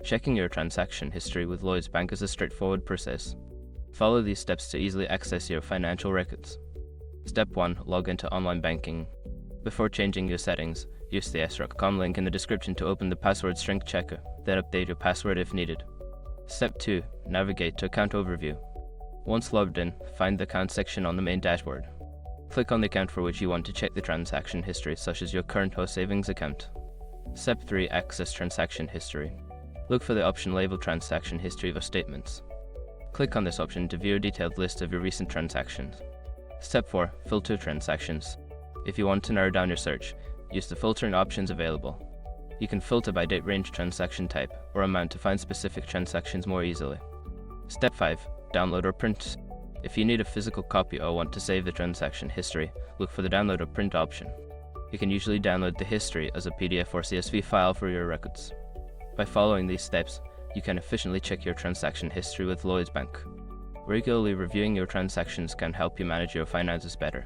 Checking your transaction history with Lloyds Bank is a straightforward process. Follow these steps to easily access your financial records. Step 1. Log into online banking. Before changing your settings, use the sroc.com link in the description to open the password strength checker, then update your password if needed. Step 2. Navigate to Account Overview. Once logged in, find the Account section on the main dashboard. Click on the account for which you want to check the transaction history, such as your current or savings account. Step 3. Access transaction history. Look for the option labeled Transaction History of Statements. Click on this option to view a detailed list of your recent transactions. Step 4. Filter transactions. If you want to narrow down your search, use the filtering options available. You can filter by date range, transaction type, or amount to find specific transactions more easily. Step 5. Download or print. If you need a physical copy or want to save the transaction history, look for the download or print option. You can usually download the history as a PDF or CSV file for your records. By following these steps, you can efficiently check your transaction history with Lloyds Bank. Regularly reviewing your transactions can help you manage your finances better.